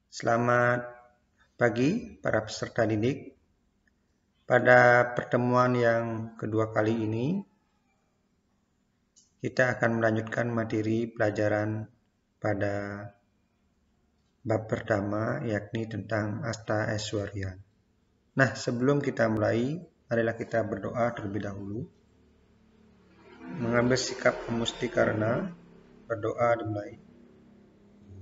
Selamat pagi para peserta didik. Pada pertemuan yang kedua kali ini, kita akan melanjutkan materi pelajaran pada bab pertama, yakni tentang Asta Aishwarya. Nah, sebelum kita mulai, marilah kita berdoa terlebih dahulu. Mengambil sikap memusti karena berdoa dimulai.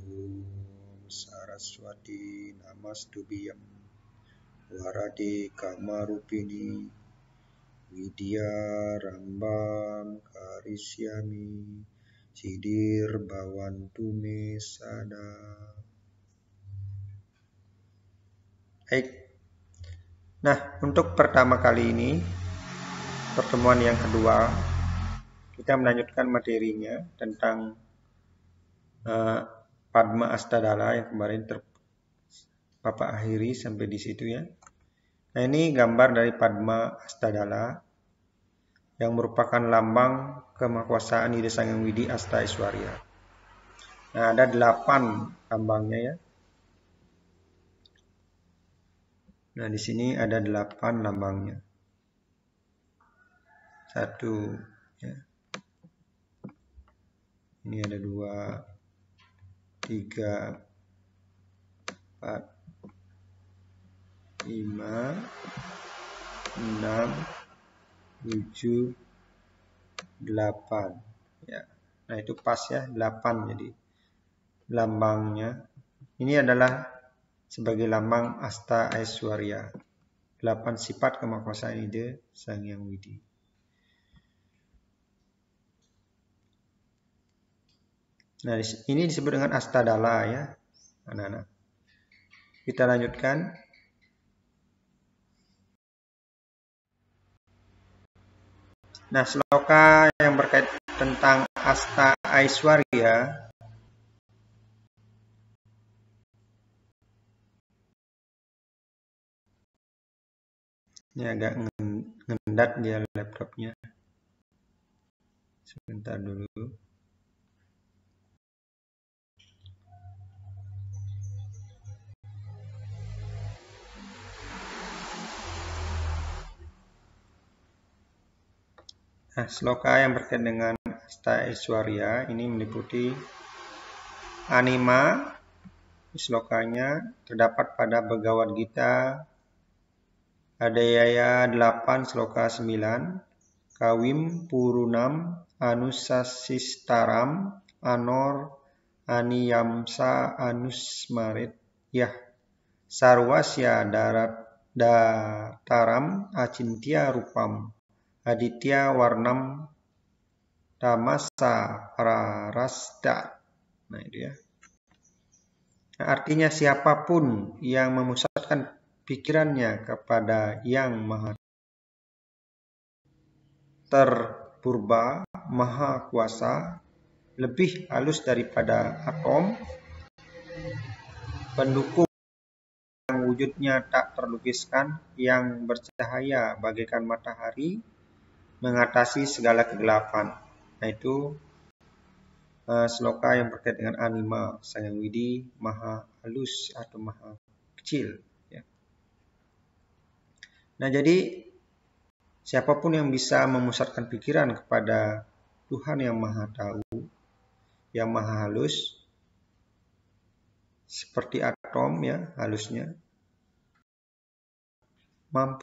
Om Saraswati Namastubhyam Warade Kamarupini Widya Rambam Karisyami Sidir Bawantu Me Sada. Baik. Nah, untuk pertama kali ini, pertemuan yang kedua, kita melanjutkan materinya tentang Padma Astadala yang kemarin Bapak akhiri sampai di situ ya. Nah, ini gambar dari Padma Astadala yang merupakan lambang kemahakuasaan Ida Sang Hyang Widi Asta Aishwarya. Nah, ada 8 lambangnya ya. Nah, di sini ada 8 lambangnya. 1 ya. Ini ada 2 3 4 5 6 7 8 ya. Nah, itu pas ya, 8 jadi lambangnya. Ini adalah sebagai lambang Asta Aishwarya. 8 sifat kemahakuasaan Ida Sang Hyang Widi. Nah, ini disebut dengan Astadala ya, anak-anak. Kita lanjutkan. Nah, sloka yang berkait tentang Asta Aishwarya ini agak ngendat dia laptopnya. Sebentar dulu. Nah, sloka yang berkait dengan Asta Aishwarya ini meliputi anima. Slokanya terdapat pada Bhagavad Gita Adhyaya 8 sloka 9. Kawim Purunam Anusasistaram Anor Aniyamsa Anusmarit Yah Sarwasya Dataram Acintya Rupam Aditya Warnam Tamasa Prarasta. Nah, itu ya. Nah, artinya siapapun yang memusatkan pikirannya kepada Yang Maha Terpurba, Maha Kuasa, lebih halus daripada atom, pendukung yang wujudnya tak terlukiskan, yang bercahaya bagaikan matahari, mengatasi segala kegelapan. Nah, itu sloka yang berkait dengan anima Sang Hyang Widi, maha halus atau maha kecil ya. Nah, jadi siapapun yang bisa memusatkan pikiran kepada Tuhan yang maha tahu, yang maha halus, seperti atom ya halusnya, mampu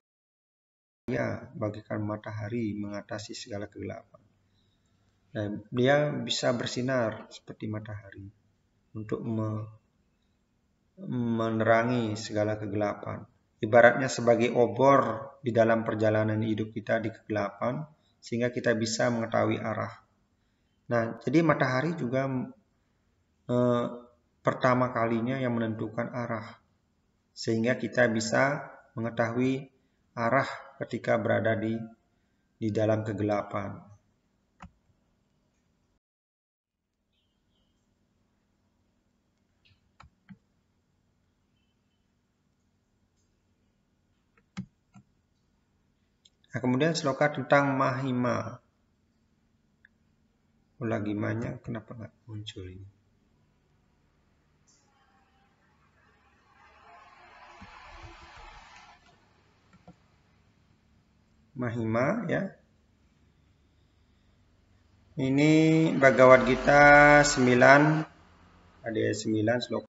ya bagaikan matahari mengatasi segala kegelapan. Dan dia bisa bersinar seperti matahari untuk menerangi segala kegelapan. Ibaratnya sebagai obor di dalam perjalanan hidup kita di kegelapan, sehingga kita bisa mengetahui arah. Nah, jadi matahari juga pertama kalinya yang menentukan arah, sehingga kita bisa mengetahui arah ketika berada di dalam kegelapan. Nah, kemudian sloka tentang Mahima. Lagi banyak, kenapa nggak muncul ini? Mahima ya. Ini Bhagavad Gita 9 ada 9 sloka.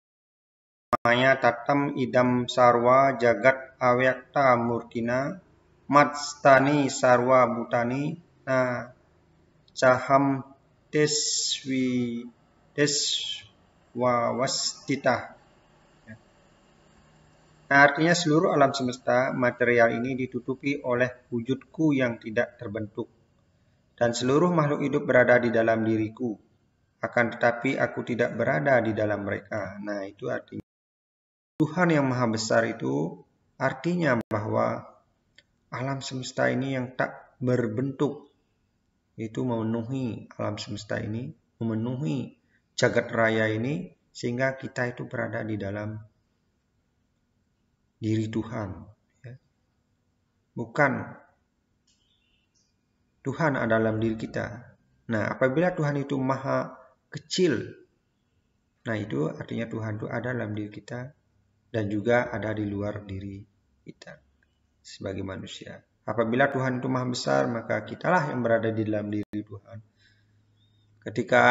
Maya tatam idam sarwa jagat avyakta murtina matstani sarwa bhutani na caham deswawastita. Nah, artinya seluruh alam semesta material ini ditutupi oleh wujudku yang tidak terbentuk. Dan seluruh makhluk hidup berada di dalam diriku. Akan tetapi aku tidak berada di dalam mereka. Nah, itu artinya Tuhan yang maha besar itu artinya bahwa alam semesta ini yang tak berbentuk itu memenuhi alam semesta ini, memenuhi jagat raya ini, sehingga kita itu berada di dalam diri Tuhan. Bukan Tuhan ada dalam diri kita. Nah, apabila Tuhan itu maha kecil, nah itu artinya Tuhan itu ada dalam diri kita dan juga ada di luar diri kita sebagai manusia. Apabila Tuhan itu maha besar, maka kitalah yang berada di dalam diri Tuhan. Ketika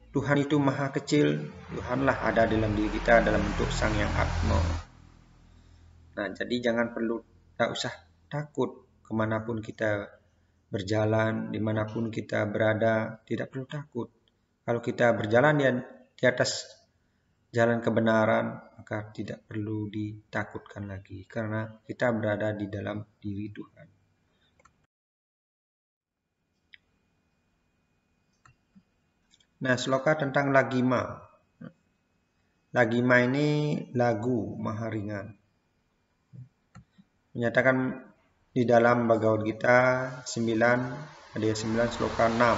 Tuhan itu maha kecil, Tuhanlah ada dalam diri kita dalam bentuk Sang Yang Atma. Nah, jadi jangan perlu, tak usah takut kemanapun kita berjalan, dimanapun kita berada, tidak perlu takut. Kalau kita berjalan di atas jalan kebenaran, maka tidak perlu ditakutkan lagi, karena kita berada di dalam diri Tuhan. Nah, sloka tentang Lagima. Lagima ini lagu maha ringan. Menyatakan di dalam Bhagavad Gita 9 ayat 9 sloka 6.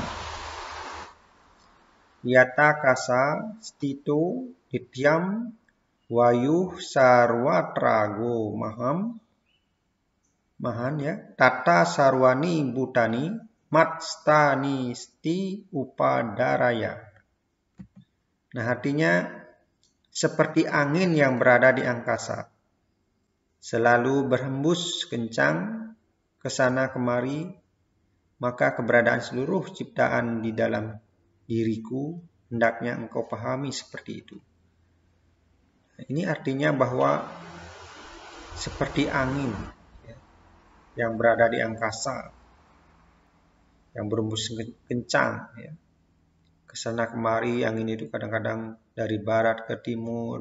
Yata kasa stito dityam wayuh sarwatrago mahan ya tata sarwani bhutani matstani sti upadaraya. Nah, artinya seperti angin yang berada di angkasa, selalu berhembus kencang ke sana kemari, maka keberadaan seluruh ciptaan di dalam diriku hendaknya engkau pahami seperti itu. Ini artinya bahwa seperti angin yang berada di angkasa, yang berhembus kencang ya. Kesana kemari angin itu kadang-kadang dari barat ke timur,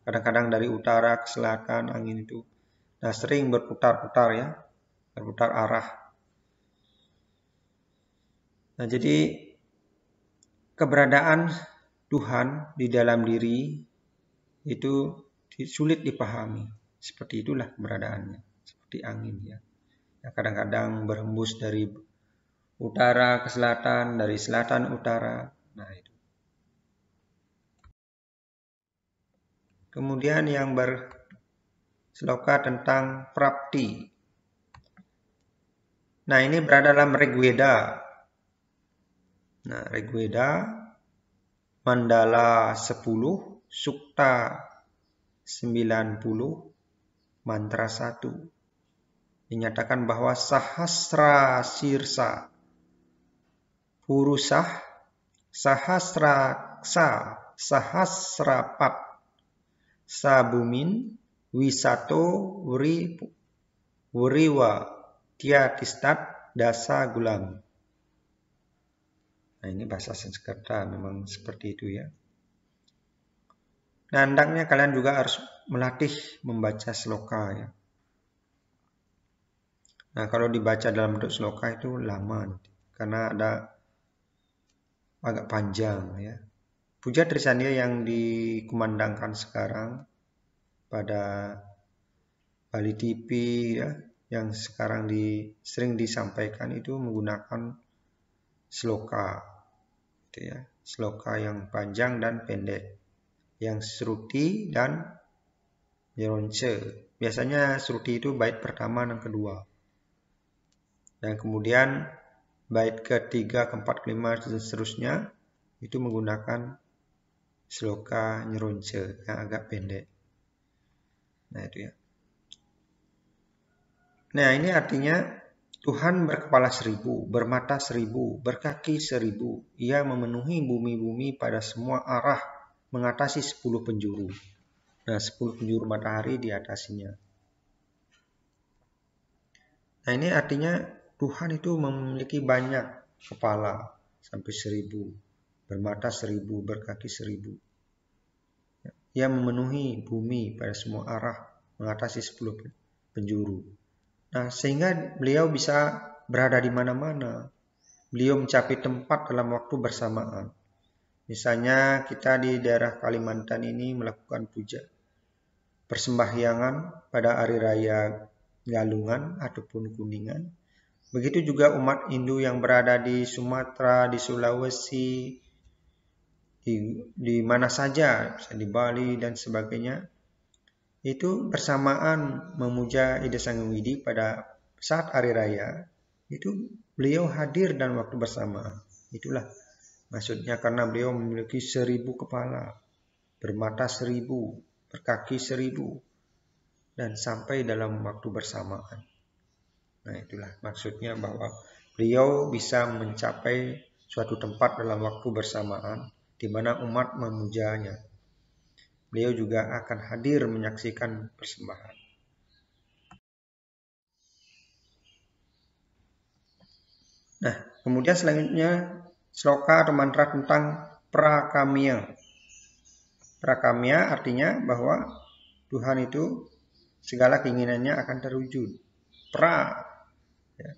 kadang-kadang dari utara ke selatan angin itu. Nah, sering berputar-putar ya, berputar arah. Nah, jadi keberadaan Tuhan di dalam diri itu sulit dipahami. Seperti itulah keberadaannya, seperti angin ya. Kadang-kadang berhembus dari utara ke selatan, dari selatan utara. Nah, itu. Kemudian yang bersloka tentang Prapti. Nah, ini berada dalam Rigveda. Nah, Rigveda Mandala 10, Sukta 90, Mantra 1. Dinyatakan bahwa Sahasra Sirsa Purusah Sahasraksa Sahasrapat Sabumin Wisato Wuriwa Tiatistat Dasa Gulam. Nah, ini bahasa Sanskerta memang seperti itu ya. Nah, hendaknya kalian juga harus melatih membaca sloka ya. Nah, kalau dibaca dalam bentuk sloka itu lama karena ada agak panjang ya. Puja Trisandia yang dikumandangkan sekarang pada Bali TV ya, yang sekarang sering disampaikan itu menggunakan sloka gitu ya. Sloka yang panjang dan pendek, yang Sruti dan Nyeronce. Biasanya Sruti itu bait pertama dan kedua, dan kemudian bait ketiga, keempat, kelima dan seterusnya itu menggunakan sloka Nyeronce yang agak pendek. Nah, itu ya. Nah, ini artinya Tuhan berkepala 1000, bermata 1000, berkaki 1000. Ia memenuhi bumi-bumi pada semua arah, mengatasi 10 penjuru. Nah, 10 penjuru matahari di atasnya. Nah, ini artinya Tuhan itu memiliki banyak kepala, sampai 1000, bermata 1000, berkaki 1000. Ia memenuhi bumi pada semua arah, mengatasi 10 penjuru. Nah, sehingga beliau bisa berada di mana-mana. Beliau mencapai tempat dalam waktu bersamaan. Misalnya kita di daerah Kalimantan ini melakukan puja persembahyangan pada hari raya Galungan ataupun Kuningan. Begitu juga umat Hindu yang berada di Sumatera, di Sulawesi, di mana saja, di Bali dan sebagainya. Itu bersamaan memuja Ida Sang Hyang Widi pada saat hari raya, itu beliau hadir dan waktu bersamaan. Itulah maksudnya, karena beliau memiliki 1000 kepala, bermata 1000, berkaki 1000, dan sampai dalam waktu bersamaan. Nah, itulah maksudnya bahwa beliau bisa mencapai suatu tempat dalam waktu bersamaan di mana umat memujanya. Beliau juga akan hadir menyaksikan persembahan. Nah, kemudian selanjutnya sloka atau mantra tentang prakamya. Prakamya artinya bahwa Tuhan itu segala keinginannya akan terwujud. Pra, ya,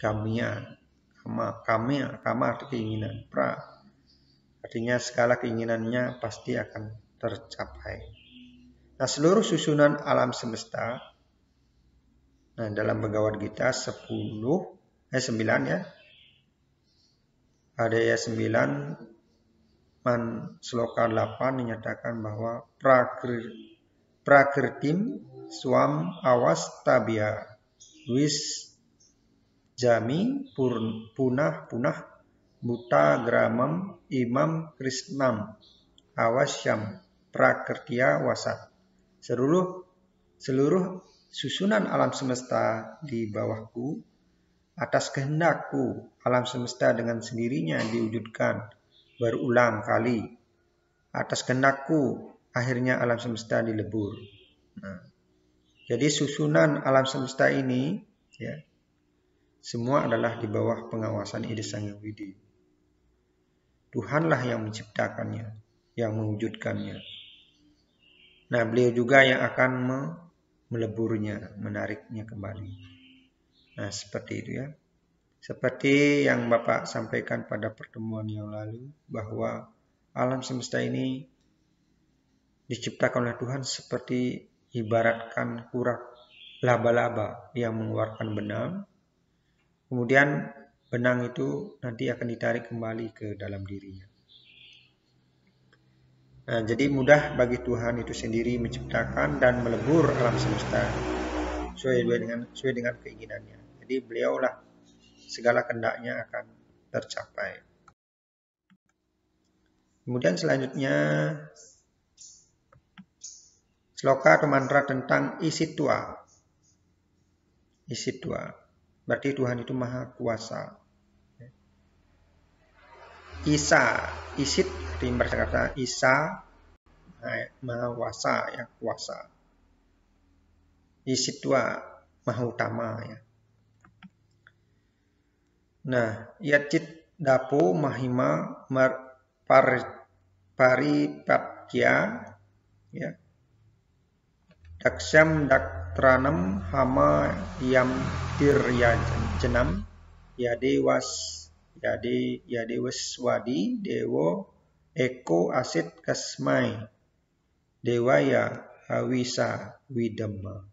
kamya, kama arti keinginan. Pra artinya segala keinginannya pasti akan tercapai. Nah, seluruh susunan alam semesta, nah dalam Bhagavad Gita 9 ya. Ada ayat 9 sloka 8 dinyatakan bahwa prakritim swam awas tabia wis jami punah buta gramam imam krishnam awasyam prakertia wasat. Seluruh susunan alam semesta di bawahku, atas kehendakku alam semesta dengan sendirinya diwujudkan berulang kali. Atas kehendakku akhirnya alam semesta dilebur. Nah, jadi susunan alam semesta ini ya, semua adalah di bawah pengawasan Ida Sang Hyang Widi. Tuhanlah yang menciptakannya, yang mewujudkannya. Nah, beliau juga yang akan meleburnya, menariknya kembali. Nah, seperti itu ya. Seperti yang Bapak sampaikan pada pertemuan yang lalu, bahwa alam semesta ini diciptakan oleh Tuhan seperti ibaratkan kurak laba-laba yang mengeluarkan benang. Kemudian benang itu nanti akan ditarik kembali ke dalam dirinya. Nah, jadi mudah bagi Tuhan itu sendiri menciptakan dan melebur alam semesta sesuai dengan keinginannya. Jadi beliaulah segala kehendaknya akan tercapai. Kemudian selanjutnya sloka atau mantra tentang Isitwa. Isitwa berarti Tuhan itu maha kuasa. Isa, Isit artinya kata Isa, maha kuasa ya, kuasa. Isitwa maha utama ya. Nah, Yacit Dapo Mahima Paripatya ya. Daksyam Daktranam Hama Yam Tiryajanam Yadewaswadi Dewo Eko Asit Kasmai Dewaya Hawisa Widamma.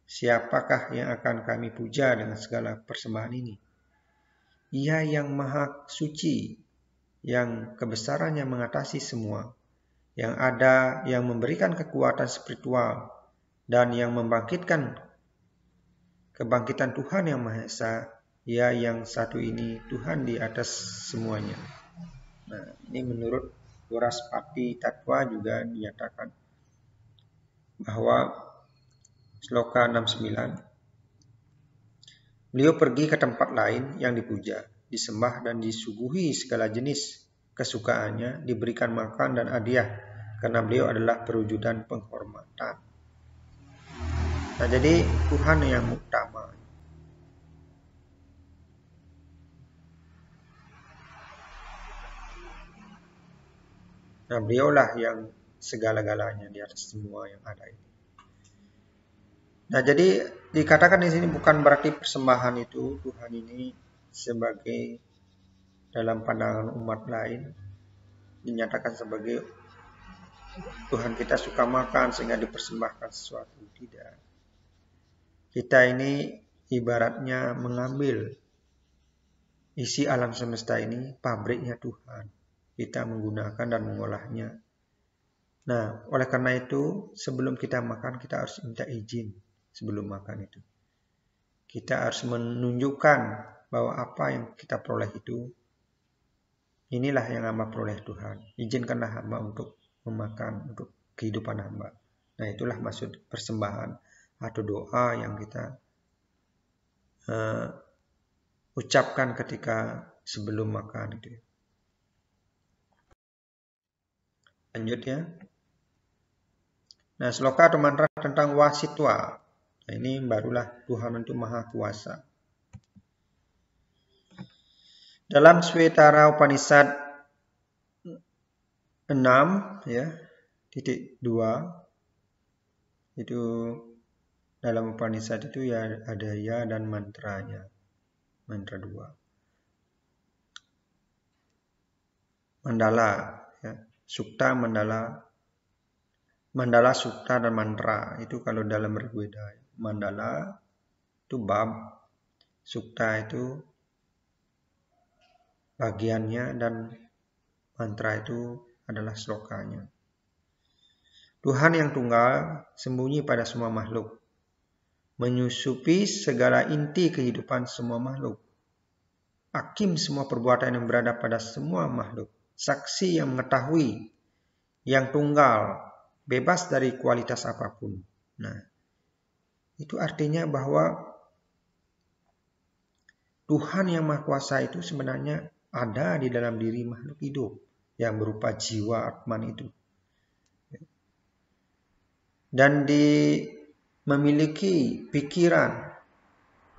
Siapakah yang akan kami puja dengan segala persembahan ini? Ia yang maha suci, yang kebesarannya mengatasi semua, yang ada, yang memberikan kekuatan spiritual, dan yang membangkitkan kebangkitan Tuhan yang Maha Esa. Ia yang satu ini, Tuhan di atas semuanya. Nah, ini menurut Duraspati Tatwa juga dinyatakan bahwa sloka 69 Beliau pergi ke tempat lain yang dipuja, disembah dan disuguhi segala jenis kesukaannya, diberikan makan dan hadiah karena beliau adalah perwujudan penghormatan. Nah, jadi Tuhan yang utama. Nah, beliaulah yang segala-galanya di atas semua yang ada ini. Nah, jadi dikatakan di sini bukan berarti persembahan itu Tuhan ini sebagai dalam pandangan umat lain dinyatakan sebagai Tuhan kita suka makan sehingga dipersembahkan sesuatu. Tidak. Kita ini ibaratnya mengambil isi alam semesta ini pabriknya Tuhan. Kita menggunakan dan mengolahnya. Nah, oleh karena itu sebelum kita makan kita harus minta izin sebelum makan itu. Kita harus menunjukkan bahwa apa yang kita peroleh itu inilah yang hamba peroleh Tuhan. Izinkanlah hamba untuk memakan untuk kehidupan hamba. Nah, itulah maksud persembahan atau doa yang kita ucapkan ketika sebelum makan itu. Lanjut ya. Nah, sloka atau mantra tentang wasitwa. Nah, ini barulah Tuhan itu Maha Kuasa. Dalam Swetara Upanishad 6 ya, titik 2 itu dalam Upanishad itu ya ada ya dan mantranya. Mantra 2. Mandala ya, sukta mandala. Mandala, sukta dan mantra itu kalau dalam Rigveda. Mandala itu bab, sukta itu bagiannya dan mantra itu adalah slokanya. Tuhan yang tunggal sembunyi pada semua makhluk, menyusupi segala inti kehidupan semua makhluk, hakim semua perbuatan yang berada pada semua makhluk, saksi yang mengetahui, yang tunggal, bebas dari kualitas apapun. Nah, itu artinya bahwa Tuhan yang Maha Kuasa itu sebenarnya ada di dalam diri makhluk hidup yang berupa jiwa Atman itu. Dan memiliki pikiran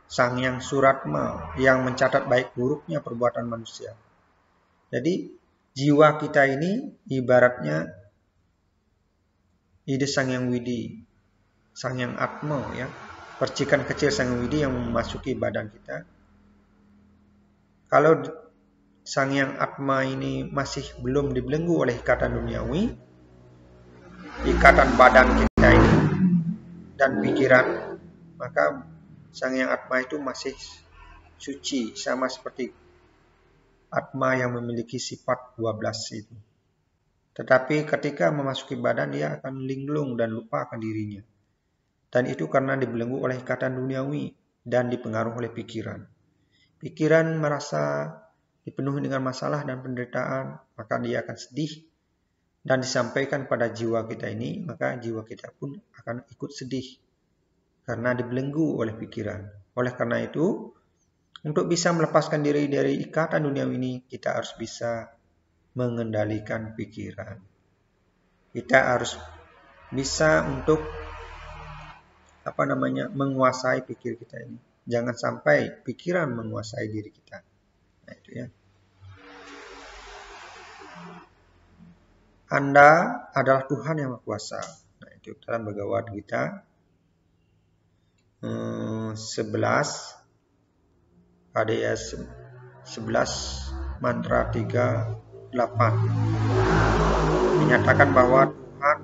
Sang Hyang Suratma yang mencatat baik buruknya perbuatan manusia. Jadi jiwa kita ini ibaratnya ide Sang Hyang Widi, Sang Hyang Atma ya, percikan kecil Sang Hyang Widi yang memasuki badan kita. Kalau Sang Hyang Atma ini masih belum dibelenggu oleh ikatan duniawi, ikatan badan kita ini dan pikiran, maka Sang Hyang Atma itu masih suci, sama seperti Atma yang memiliki sifat 12 itu. Tetapi ketika memasuki badan dia akan linglung dan lupa akan dirinya. Dan itu karena dibelenggu oleh ikatan duniawi dan dipengaruhi oleh pikiran. Pikiran merasa dipenuhi dengan masalah dan penderitaan, maka dia akan sedih dan disampaikan pada jiwa kita ini, maka jiwa kita pun akan ikut sedih karena dibelenggu oleh pikiran. Oleh karena itu, untuk bisa melepaskan diri dari ikatan dunia ini, kita harus bisa mengendalikan pikiran. Kita harus bisa untuk menguasai pikir kita ini. Jangan sampai pikiran menguasai diri kita. Nah, itu ya. Anda adalah Tuhan yang Maha Kuasa. Nah, itu dalam Bhagavad Gita 11 pada ayat 11 mantra 38 menyatakan bahwa Tuhan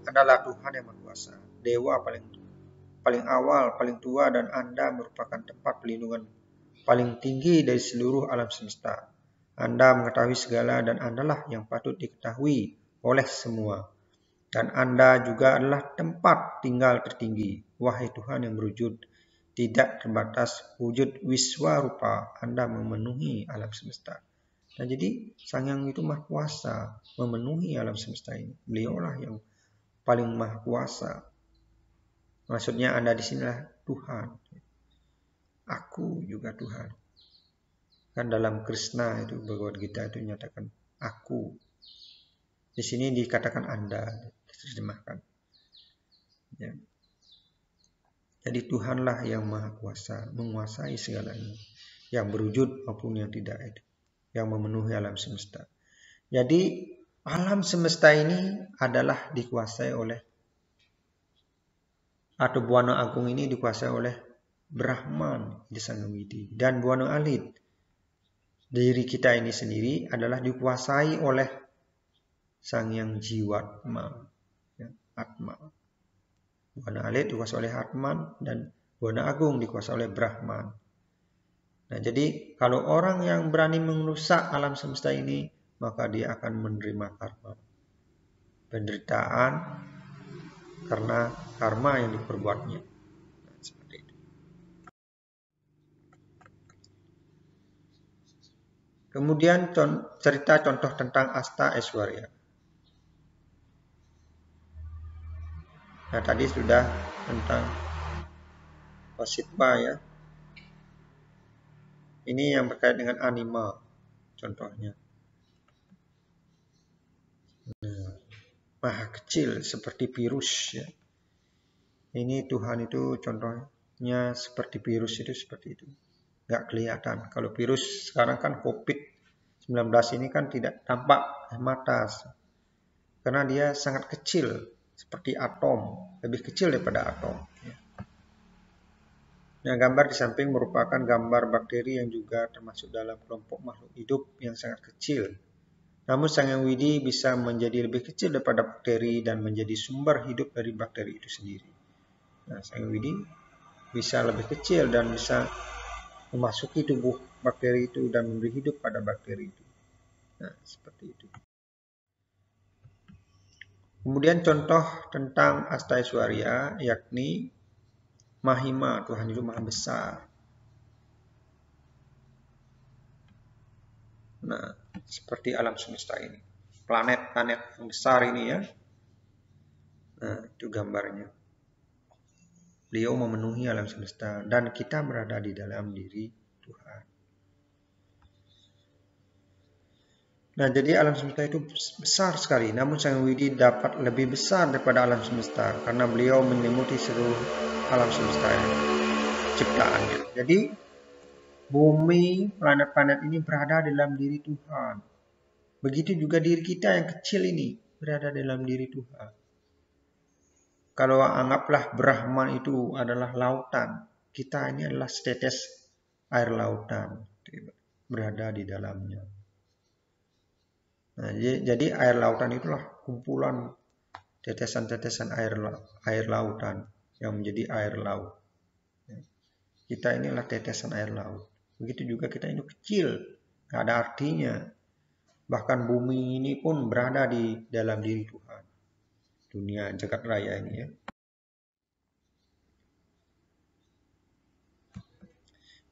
adalah Tuhan yang Maha Kuasa, Dewa paling awal, paling tua, dan Anda merupakan tempat pelindungan paling tinggi dari seluruh alam semesta. Anda mengetahui segala dan Andalah yang patut diketahui oleh semua. Dan Anda juga adalah tempat tinggal tertinggi. Wahai Tuhan yang berwujud tidak terbatas, wujud Wiswarupa, Anda memenuhi alam semesta. Nah, jadi Sang Hyang itu Maha Kuasa, memenuhi alam semesta ini. Beliaulah yang paling Maha Kuasa. Maksudnya Anda di sinilah Tuhan. Aku juga Tuhan. Kan dalam Krishna itu, Bhagavad Gita itu nyatakan aku. Di sini dikatakan Anda, diterjemahkan. Ya. Jadi Tuhanlah yang maha kuasa, menguasai segalanya. Yang berwujud maupun yang tidak itu. Yang memenuhi alam semesta. Jadi alam semesta ini adalah dikuasai oleh, atau Buana Agung ini dikuasai oleh Brahman di Sangewidi. Dan Buana Alit, diri kita ini sendiri adalah dikuasai oleh Sang Yang Jiwatma, ya, Atma. Buana Alit dikuasai oleh Atman dan Buana Agung dikuasai oleh Brahman. Nah, jadi kalau orang yang berani merusak alam semesta ini, maka dia akan menerima karma. Penderitaan karena karma yang diperbuatnya. Nah, seperti itu. Kemudian cerita contoh tentang Asta Aishwarya. Nah, tadi sudah tentang Vasitma ya. Ini yang berkait dengan anima contohnya. Nah, maha kecil seperti virus ya. Ini Tuhan itu contohnya seperti virus itu seperti itu. Nggak kelihatan. Kalau virus sekarang kan COVID-19 ini kan tidak tampak mata. Karena dia sangat kecil. Seperti atom. Lebih kecil daripada atom. Nah, gambar di samping merupakan gambar bakteri yang juga termasuk dalam kelompok makhluk hidup yang sangat kecil. Namun Sang Hyang Widi bisa menjadi lebih kecil daripada bakteri dan menjadi sumber hidup dari bakteri itu sendiri. Nah, Sang Hyang Widi bisa lebih kecil dan bisa memasuki tubuh bakteri itu dan memberi hidup pada bakteri itu. Nah, seperti itu. Kemudian contoh tentang Asta Aishwarya yakni Mahima, Tuhan itu maha besar. Nah, seperti alam semesta ini. Planet-planet yang besar ini ya. Nah, itu gambarnya. Beliau memenuhi alam semesta dan kita berada di dalam diri Tuhan. Nah, jadi alam semesta itu besar sekali. Namun Sang Widi dapat lebih besar daripada alam semesta karena beliau menyelimuti seluruh alam semesta ciptaannya. Jadi bumi, planet-planet ini berada dalam diri Tuhan. Begitu juga diri kita yang kecil ini berada dalam diri Tuhan. Kalau anggaplah Brahman itu adalah lautan, kita ini adalah setetes air lautan, berada di dalamnya. Nah, jadi air lautan itulah kumpulan tetesan-tetesan air lautan yang menjadi air laut. Kita inilah tetesan air laut. Begitu juga kita ini kecil, nggak ada artinya. Bahkan bumi ini pun berada di dalam diri Tuhan. Dunia jagat raya ini ya.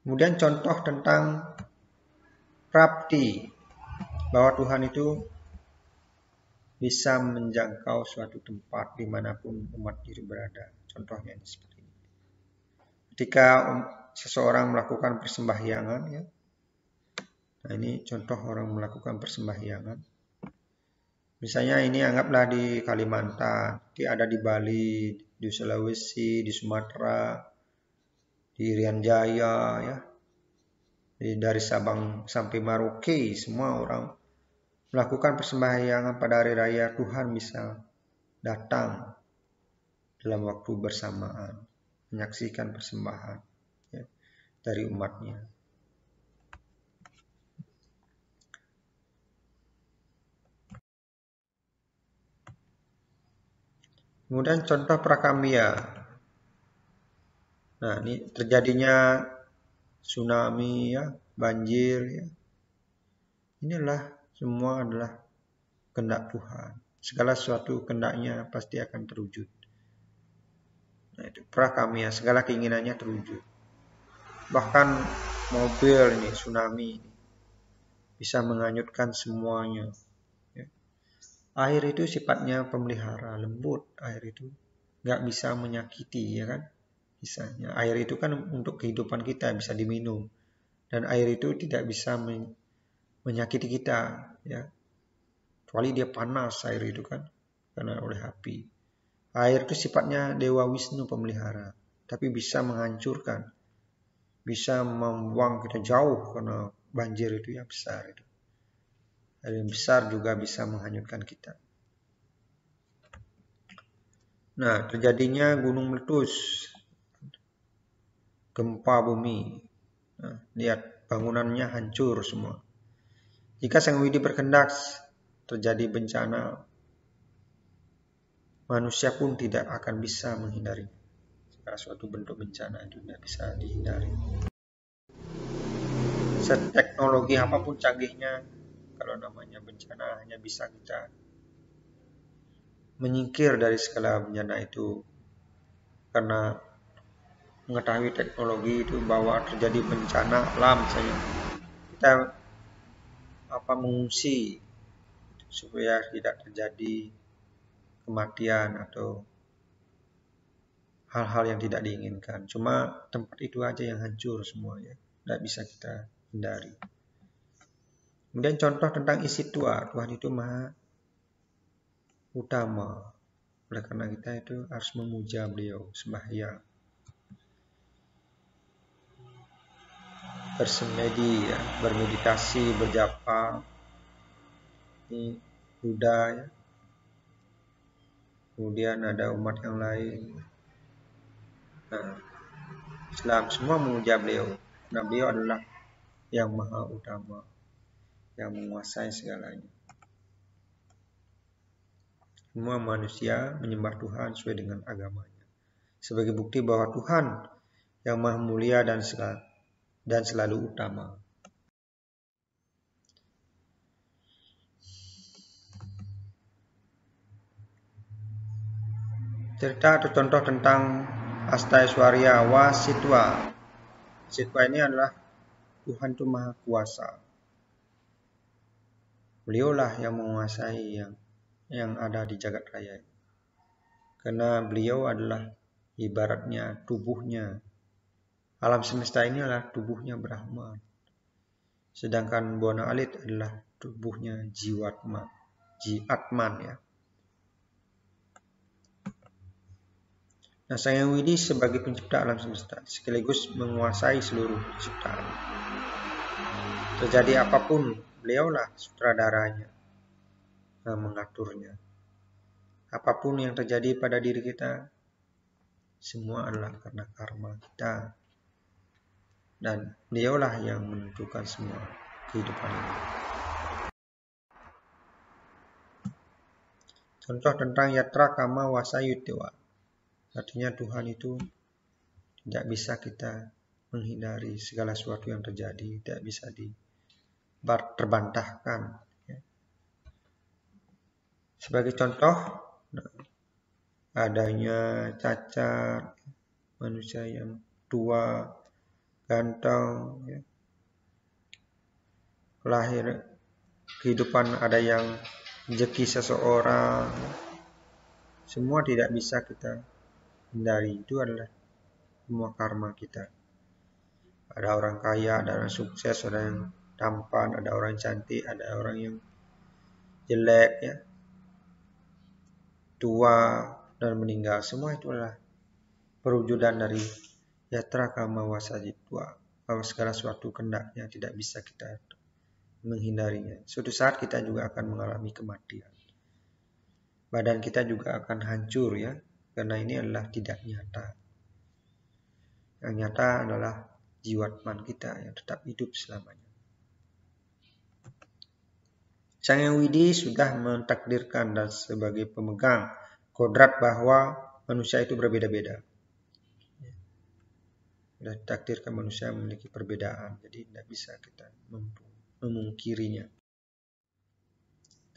Kemudian contoh tentang prapti, bahwa Tuhan itu bisa menjangkau suatu tempat dimanapun umat itu berada. Contohnya ini seperti ini. Ketika seseorang melakukan persembahyangan, ya. Nah, ini contoh orang melakukan persembahyangan. Misalnya ini anggaplah di Kalimantan, ada di Bali, di Sulawesi, di Sumatera, di Irian Jaya, ya. Dari Sabang sampai Merauke, semua orang melakukan persembahyangan pada hari raya. Tuhan bisa datang dalam waktu bersamaan, menyaksikan persembahan ya, dari umatnya. Kemudian contoh prakamya. Nah, ini terjadinya tsunami ya, banjir ya. Inilah semua adalah kehendak Tuhan. Segala sesuatu kehendaknya pasti akan terwujud. Nah, itu prakamya, segala keinginannya terwujud. Bahkan mobil ini, tsunami ini bisa menghanyutkan semuanya. Ya. Air itu sifatnya pemelihara, lembut air itu. Nggak bisa menyakiti, ya kan? Misalnya air itu kan untuk kehidupan kita, bisa diminum, dan air itu tidak bisa menyakiti kita, ya, kecuali dia panas air itu kan, karena oleh api. Air itu sifatnya Dewa Wisnu pemelihara, tapi bisa menghancurkan, bisa membuang kita jauh karena banjir itu yang besar itu. Air yang besar juga bisa menghanyutkan kita. Nah, terjadinya gunung meletus, gempa bumi. Nah, lihat bangunannya hancur semua. Jika Sang Widi berkehendak terjadi bencana, manusia pun tidak akan bisa menghindari. Segala suatu bentuk bencana itu tidak bisa dihindari. Seteknologi apapun canggihnya, kalau namanya bencana hanya bisa kita menyingkir dari segala bencana itu karena mengetahui teknologi itu bahwa terjadi bencana alam saja, kita mengungsi supaya tidak terjadi kematian atau hal-hal yang tidak diinginkan. Cuma tempat itu aja yang hancur semuanya, tidak bisa kita hindari. Kemudian contoh tentang isi tua, Tuhan itu maha utama. Oleh karena kita itu harus memuja beliau, sembahyang, bersemedi, ya, bermeditasi, berjapa. Ini Buddha, ya. Kemudian ada umat yang lain. Nah, Islam semua memuja beliau. Nah, beliau adalah yang maha utama, yang menguasai segalanya. Semua manusia menyembah Tuhan sesuai dengan agamanya, sebagai bukti bahwa Tuhan yang maha mulia dan selalu utama. Cerita atau contoh tentang Astaiswarya Wasitwa. Sitwa ini adalah Tuhan itu maha kuasa. Beliaulah yang menguasai yang ada di jagat raya. Karena beliau adalah ibaratnya tubuhnya. Alam semesta ini adalah tubuhnya Brahma. Sedangkan Buana Alit adalah tubuhnya Jiwatman, Jiatman, ya. Nah, Sang Hyang Widi sebagai pencipta alam semesta sekaligus menguasai seluruh ciptaan. Terjadi apapun, beliaulah sutradaranya, mengaturnya. Apapun yang terjadi pada diri kita, semua adalah karena karma kita. Dan beliaulah yang menentukan semua kehidupan ini. Contoh tentang Yatra Kama Wasayutewa. Artinya Tuhan itu tidak bisa kita menghindari segala sesuatu yang terjadi, tidak bisa terbantahkan. Sebagai contoh, adanya cacat, manusia yang tua, ganteng, ya. Lahir kehidupan ada yang rezeki seseorang, semua tidak bisa kita hindari. Itu adalah semua karma kita. Ada orang kaya, ada orang sukses, ada yang tampan, ada orang cantik, ada orang yang jelek, ya, tua dan meninggal. Semua itu adalah perwujudan dari Yatra Kama Wasayutewa, bahwa segala sesuatu kehendaknya tidak bisa kita menghindarinya. Suatu saat kita juga akan mengalami kematian. Badan kita juga akan hancur, ya, karena ini adalah tidak nyata. Yang nyata adalah jiwatman kita yang tetap hidup selamanya. Sang Hyang Widi sudah mentakdirkan dan sebagai pemegang kodrat bahwa manusia itu berbeda-beda. Sudah ditakdirkan manusia memiliki perbedaan, jadi tidak bisa kita memungkirinya.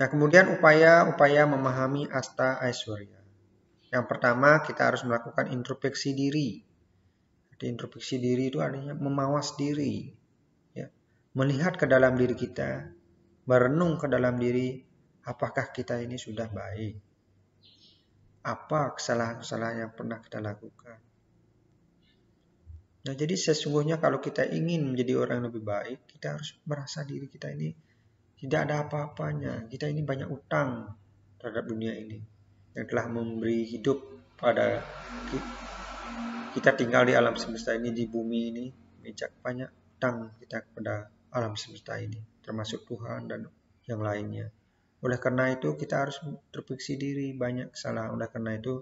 Nah, kemudian upaya memahami Asta Aishwarya. Yang pertama, kita harus melakukan introspeksi diri. Jadi introspeksi diri itu artinya memawas diri, ya. Melihat ke dalam diri kita, merenung ke dalam diri, apakah kita ini sudah baik? Apa kesalahan-kesalahan yang pernah kita lakukan? Nah, jadi sesungguhnya kalau kita ingin menjadi orang yang lebih baik, kita harus merasa diri kita ini tidak ada apa-apanya. Kita ini banyak utang terhadap dunia ini yang telah memberi hidup pada kita tinggal di alam semesta ini, di bumi ini, banyak utang kita kepada alam semesta ini, termasuk Tuhan dan yang lainnya. Oleh karena itu kita harus introspeksi diri, banyak kesalahan. Oleh karena itu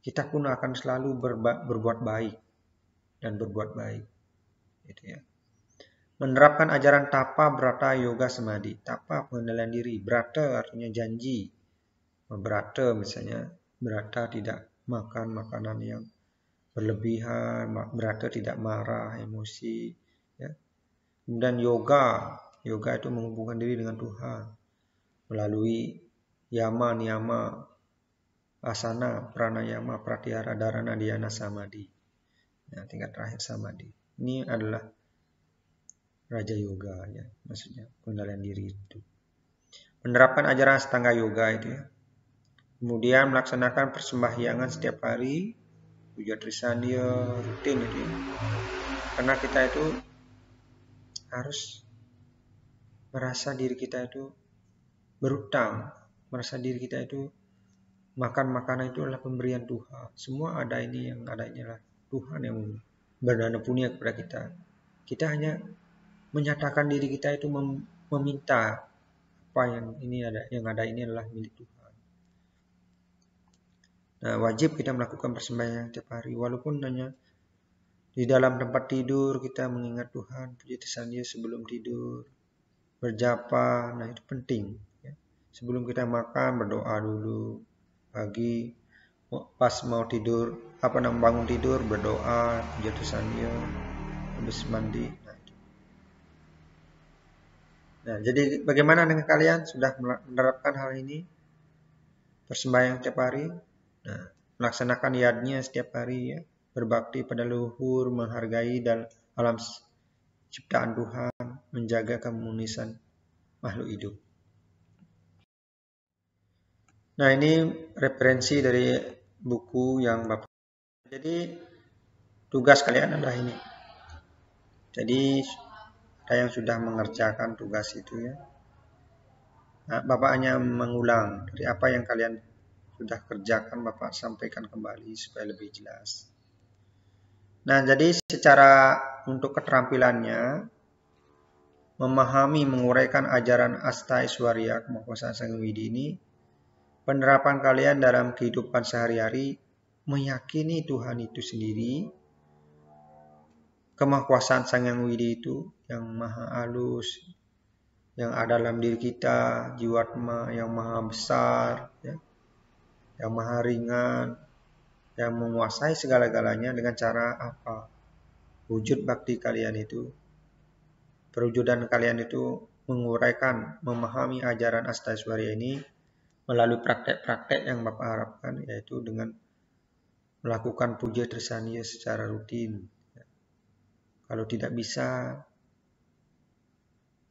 kita pun akan selalu berbuat baik dan berbuat baik. Gitu ya. Menerapkan ajaran tapa, brata, yoga, samadhi. Tapa pengendalian diri, brata artinya janji. Brata misalnya, brata tidak makan makanan yang berlebihan, brata tidak marah, emosi. Ya. Kemudian yoga itu menghubungkan diri dengan Tuhan melalui yama, niyama, asana, pranayama, pratyahara, dharana, dhyana, samadhi. Nah, tingkat terakhir samadhi. Ini adalah raja yoga ya, maksudnya pengendalian diri itu. Menerapkan ajaran Astanga yoga itu ya. Kemudian melaksanakan persembahyangan setiap hari, puja trisandya, rutin itu ya. Karena kita itu harus merasa diri kita itu berutang, merasa diri kita itu makan makanan itu adalah pemberian Tuhan. Semua ada ini yang ada inilah Tuhan yang berdana punya kepada kita. Kita hanya menyatakan diri kita itu meminta apa yang ini ada, yang ada ini adalah milik Tuhan. Nah, wajib kita melakukan persembahyangan tiap hari, walaupun hanya di dalam tempat tidur kita mengingat Tuhan, puji trisandya sebelum tidur, berjapa, nah itu penting. Ya. Sebelum kita makan berdoa dulu, pagi pas mau tidur, bangun tidur berdoa, puji trisandya, habis mandi. Nah, jadi bagaimana dengan kalian? Sudah menerapkan hal ini? Persembahyang setiap hari? Nah, melaksanakan yadnya setiap hari ya. Berbakti pada leluhur, menghargai dan alam ciptaan Tuhan, menjaga kemunisan makhluk hidup. Nah, ini referensi dari buku yang Bapak. Jadi, tugas kalian adalah ini. Jadi, ada yang sudah mengerjakan tugas itu ya. Nah, Bapak hanya mengulang dari apa yang kalian sudah kerjakan, Bapak sampaikan kembali supaya lebih jelas. Nah, jadi secara untuk keterampilannya, memahami, menguraikan ajaran Asta Aishwarya, kemahakuasaan Sang Hyang Widi ini, penerapan kalian dalam kehidupan sehari-hari, meyakini Tuhan itu sendiri, kemahakuasaan Sang Hyang Widi itu, yang maha halus, yang ada dalam diri kita, jiwatma yang maha besar, ya, yang maha ringan, yang menguasai segala-galanya dengan cara apa? Wujud bakti kalian itu, perwujudan kalian itu menguraikan, memahami ajaran Asta Aishwarya ini melalui praktek-praktek yang Bapak harapkan, yaitu dengan melakukan puja trisandya secara rutin. Kalau tidak bisa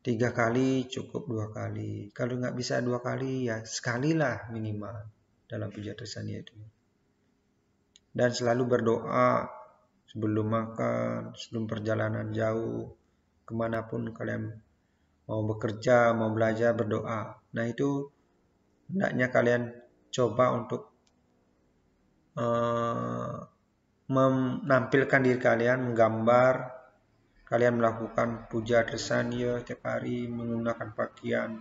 3 kali, cukup 2 kali. Kalau nggak bisa 2 kali, ya sekali lah minimal dalam puja trisandya itu. Dan selalu berdoa sebelum makan, sebelum perjalanan jauh, kemanapun kalian mau bekerja, mau belajar, berdoa. Nah itu hendaknya kalian coba untuk menampilkan diri kalian, menggambar, kalian melakukan puja trisandya setiap hari, menggunakan pakaian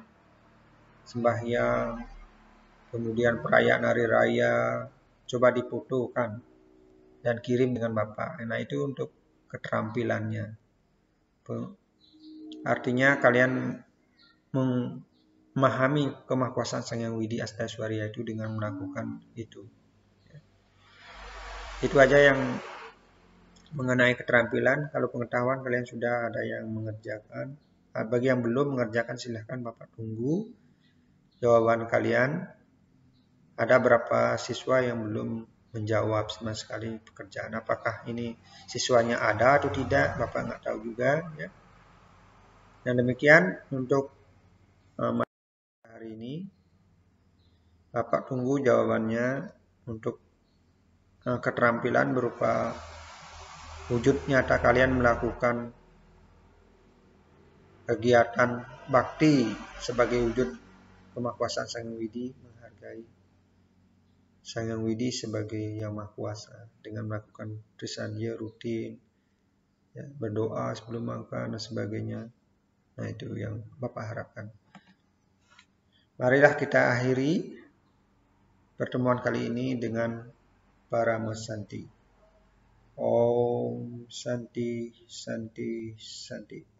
sembahyang, kemudian perayaan hari raya, coba difotokan dan kirim dengan Bapak. Nah itu untuk keterampilannya. Artinya kalian memahami kemahakuasaan Sang Hyang Widi Asta Aishwarya itu dengan melakukan itu. Itu aja yang mengenai keterampilan. Kalau pengetahuan kalian sudah ada yang mengerjakan. Bagi yang belum mengerjakan silahkan Bapak tunggu jawaban kalian. Ada berapa siswa yang belum menjawab sama sekali pekerjaan. Apakah ini siswanya ada atau tidak, Bapak nggak tahu juga. Ya. Dan demikian untuk hari ini. Bapak tunggu jawabannya untuk keterampilan berupa wujud nyata kalian melakukan kegiatan bakti sebagai wujud kemahakuasaan Sang Hyang Widi, menghargai Sang Hyang Widi sebagai Yang Maha Kuasa dengan melakukan trisandya rutin, ya, berdoa sebelum makan dan sebagainya. Nah, itu yang Bapak harapkan. Marilah kita akhiri pertemuan kali ini dengan Paramasanti. Om Santi Santi Santi.